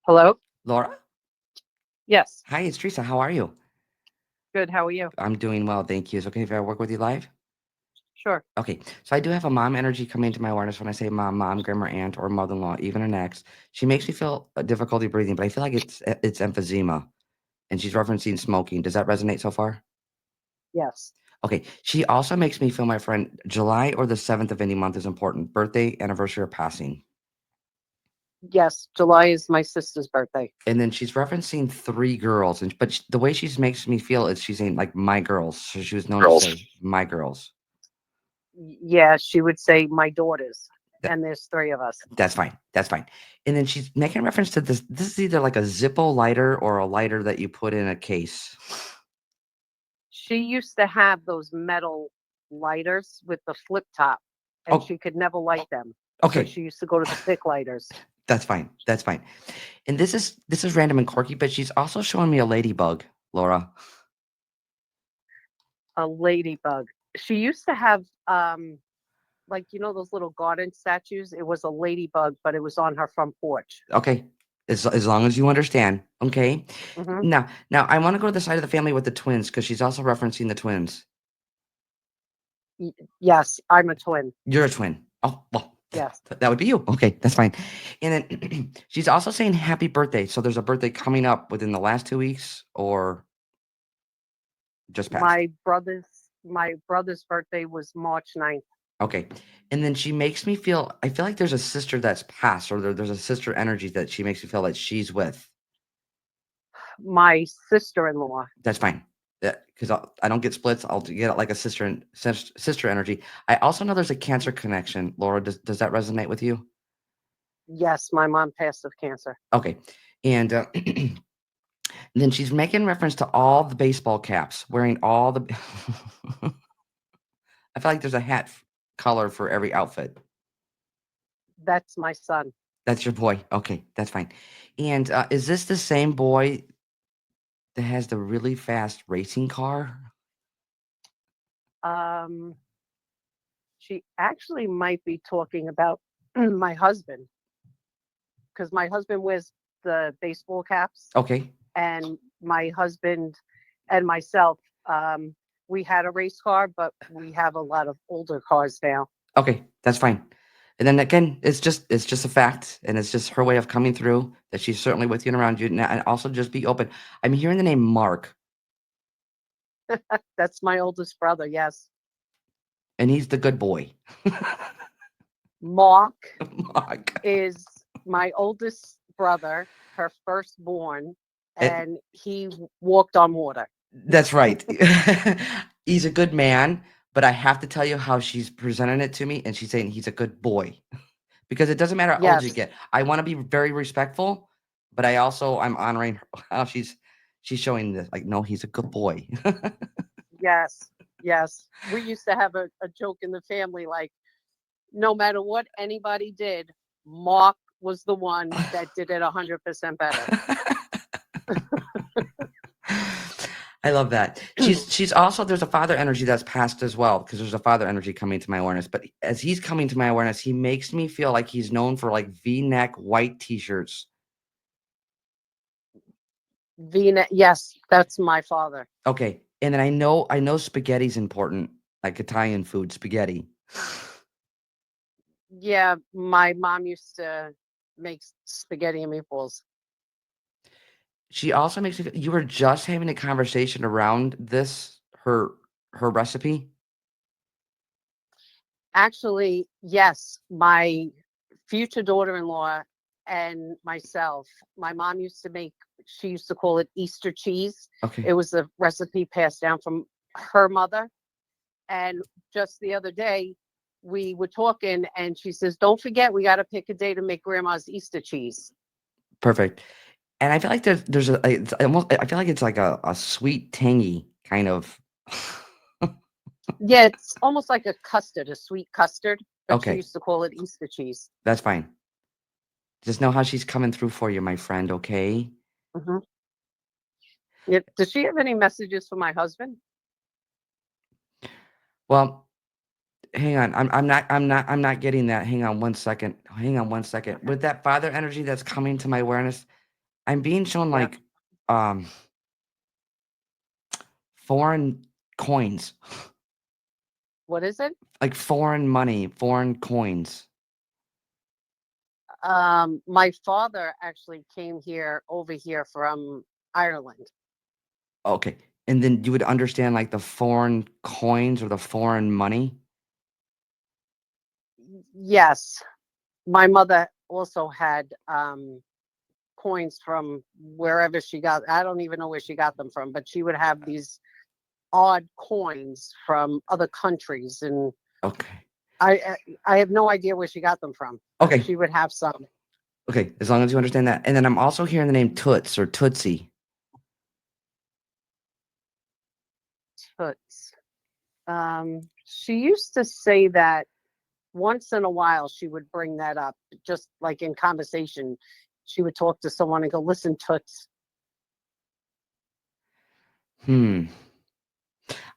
Hello? Laura? Yes. Hi, it's Teresa. How are you? Good. How are you? I'm doing well, thank you. Is it okay if I work with you live? Sure. Okay, so I do have a mom energy coming into my awareness when I say mom, grandma, aunt, or mother-in-law, even an ex. She makes me feel a difficulty breathing, but I feel like it's emphysema, and she's referencing smoking. Does that resonate so far? Yes. Okay, she also makes me feel, my friend, July or the 7th of any month is important. Birthday, anniversary, or passing. Yes. July is my sister's birthday. And then she's referencing three girls, but the way she makes me feel is she's saying like my girls. So she was known to Girls. say my girls. Yeah, she would say my daughters, and there's three of us. That's fine. That's fine. And then she's making reference to this. This is either like a Zippo lighter or a lighter that you put in a case. She used to have those metal lighters with the flip top, and Oh, she could never light them. So okay. she used to go to the thick lighters. That's fine. That's fine. And this is random and quirky, but she's also showing me a ladybug, Laura. A ladybug. She used to have like those little garden statues. It was a ladybug, but it was on her front porch. Okay. As long as you understand. Okay. Hmm. Now I want to go to the side of the family with the twins because she's also referencing the twins. Yes, I'm a twin. You're a twin. Oh, well, Yes. that would be you. Okay, that's fine. And then she's also saying happy birthday. So there's a birthday coming up within the last 2 weeks or just passed. My brother's birthday was March 9th. Okay. And then she makes me feel, I feel like there's a sister that's passed, or there's a sister energy that she makes me feel like she's with. My sister-in-law. That's fine. Because I don't get splits. I'll get it like a sister energy. I also know there's a cancer connection. Laura, does that resonate with you? Yes, my mom passed of cancer. Okay. And then she's making reference to all the baseball caps, wearing all the. I feel like there's a hat color for every outfit. That's my son. That's your boy. Okay, that's fine. And is this the same boy that has the really fast racing car? Um, she actually might be talking about my husband because my husband wears the baseball caps, Okay, and my husband and myself, we had a race car, but we have a lot of older cars now. okay, that's fine. And then again, it's just a fact, and it's just her way of coming through that she's certainly with you and around you. And also just be open. I'm hearing the name Mark, That's my oldest brother. Yes, and he's the good boy. Mark Mark. is my oldest brother, her firstborn, And and he walked on water. that's right. He's a good man, but I have to tell you how she's presenting it to me, and she's saying he's a good boy. Because it doesn't matter how old you Yes, get. I wanna be very respectful, but I'm honoring how she's showing this, like, "No, he's a good boy." yes, yes. We used to have a joke in the family like, no matter what anybody did, Mark was the one that did it 100% better. I love that. She's also there's a father energy that's passed as well, because there's a father energy coming to my awareness, but as he's coming to my awareness, he makes me feel like he's known for, like, V-neck white T-shirts. Vina, yes, that's my father. Okay, and then I know spaghetti's important, like Italian food, spaghetti. Yeah, my mom used to make spaghetti and meatballs. She also makes me feel you were just having a conversation around her recipe? Actually, yes, my future daughter-in-law and myself, my mom used to make, she used to call it Easter cheese. Okay. It was a recipe passed down from her mother. And just the other day, we were talking, and she says, "Don't forget, we got to pick a day to make grandma's Easter cheese." Perfect. And I feel like there's a it's almost I feel like it's like a sweet, tangy kind of. Yeah, it's almost like a custard, a sweet custard, but she Okay, used to call it Easter cheese. that's fine. Just know how she's coming through for you, my friend, okay? Hmm. Yeah. Does she have any messages for my husband? Well, hang on. I'm not getting that. Hang on one second. Hang on one second. Okay. With that father energy that's coming to my awareness, I'm being shown Yep. like um foreign coins, What is it? like foreign money, foreign coins. My father actually came over here from Ireland. Okay. And then you would understand like the foreign coins or the foreign money? Yes, my mother also had coins from wherever she got. I don't even know where she got them from, but she would have these odd coins from other countries, and Okay. I have no idea where she got them from, but Okay. she would have some. Okay. As long as you understand that. And then I'm also hearing the name Toots or Tootsie. Toots. She used to say that once in a while she would bring that up, just like in conversation. She would talk to someone and go, "Listen, Toots." Hmm.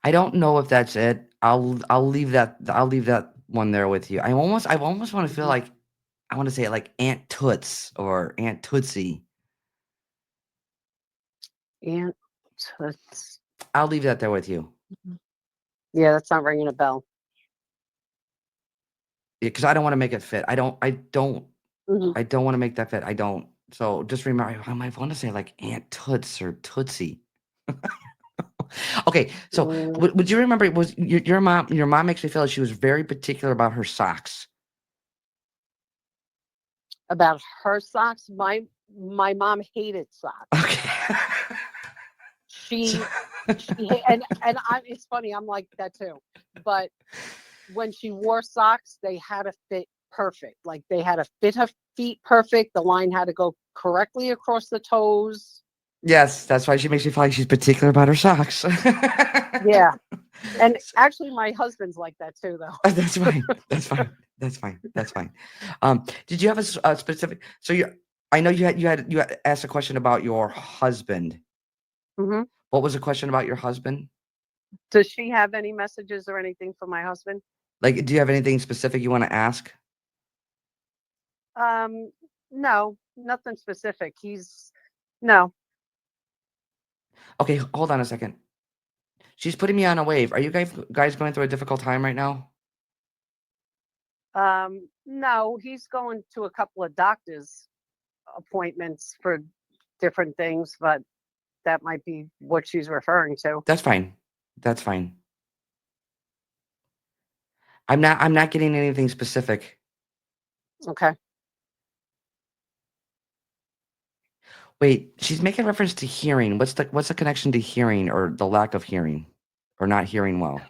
I don't know if that's it. I'll leave that one there with you. I almost want to feel like I want to say it like Aunt Toots or Aunt Tootsie. Aunt Toots. I'll leave that there with you. Yeah, that's not ringing a bell. Because I don't want to make it fit. Mhm. I don't want to make that fit. I don't. So just remember, I might want to say like Aunt Toots or Tootsie. Okay, so Mm, would you remember? Was your mom? Your mom makes me feel like she was very particular about her socks. about her socks, my mom hated socks. Okay. So- She it's funny, I'm like that too. But when she wore socks, they had to fit perfect. Like they had to fit her feet perfect. The line had to go correctly across the toes. Yes, that's why she makes me feel like she's particular about her socks. Yeah. And actually my husband's like that too though. That's fine. That's fine. That's fine. That's fine. Did you have a specific? So I know you had asked a question about your husband. Hmm. What was the question about your husband? Does she have any messages or anything for my husband? Like, do you have anything specific you want to ask? Um, no, nothing specific. No. Okay, hold on a second. She's putting me on a wave. Are you guys going through a difficult time right now? No, he's going to a couple of doctor's appointments for different things, but that might be what she's referring to. That's fine. That's fine. I'm not getting anything specific. Okay. Wait, she's making reference to hearing. What's the connection to hearing or the lack of hearing or not hearing well?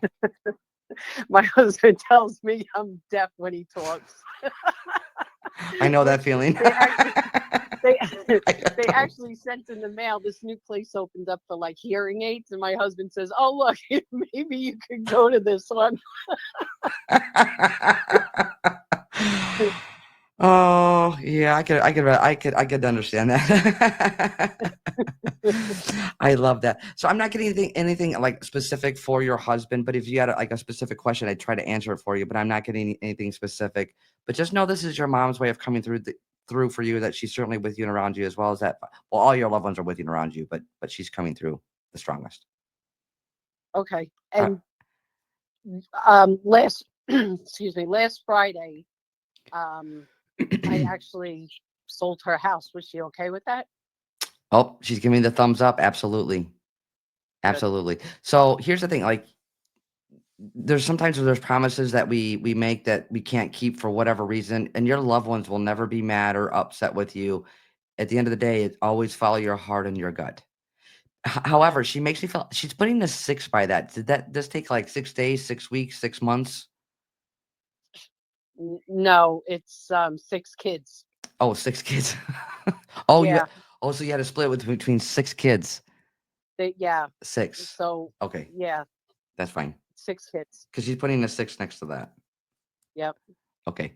My husband tells me I'm deaf when he talks. I know that Which feeling. they they actually sent in the mail. This new place opened up for like hearing aids, and my husband says, "Oh look, maybe you could go to this one." Oh, yeah, I could understand that. I love that. So I'm not getting anything like specific for your husband, but if you had like a specific question, I'd try to answer it for you, but I'm not getting anything specific. But just know this is your mom's way of coming through for you, that she's certainly with you and around you, as well as that. Well, all your loved ones are with you and around you, but she's coming through the strongest. Okay. Uh, And last excuse me, last Friday, um, I actually sold her house. Was she okay with that? oh, she's giving me the thumbs up. Absolutely. Good. Absolutely. So here's the thing, like there's promises that we make that we can't keep for whatever reason, and your loved ones will never be mad or upset with you. At the end of the day, always follow your heart and your gut. Okay. However, she makes me feel she's putting a 6 by that. Did that this take like 6 days, 6 weeks, 6 months? No, it's 6 kids. Oh, 6 kids. Oh, Yeah. so you had to split with between 6 kids. Yeah. 6. So Okay, yeah, that's fine. 6 kids. Because she's putting a 6 next to that. Yep. Okay.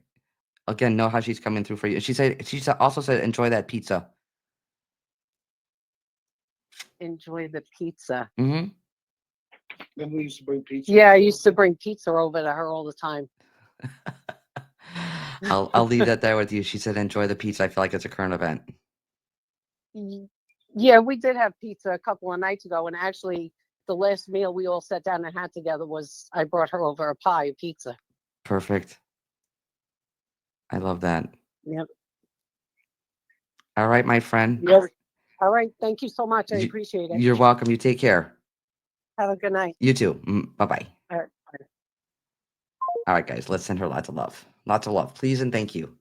Again, know how she's coming through for you. Also said enjoy that pizza. Enjoy the pizza. Mhm. Then we used to bring pizza. Yeah, I used to bring pizza over to her all the time. I'll leave that there with you. She said enjoy the pizza. I feel like it's a current event. Yeah, we did have pizza a couple of nights ago, and actually, the last meal we all sat down and had together was I brought her over a pie of pizza. Perfect. I love that. Yep. All right, my friend. Yep. All right. Thank you so much. I You- appreciate it. You're welcome. You take care. Have a good night. You too. Bye-bye. All right. All right, guys, let's send her lots of love. Lots of love, please, and thank you.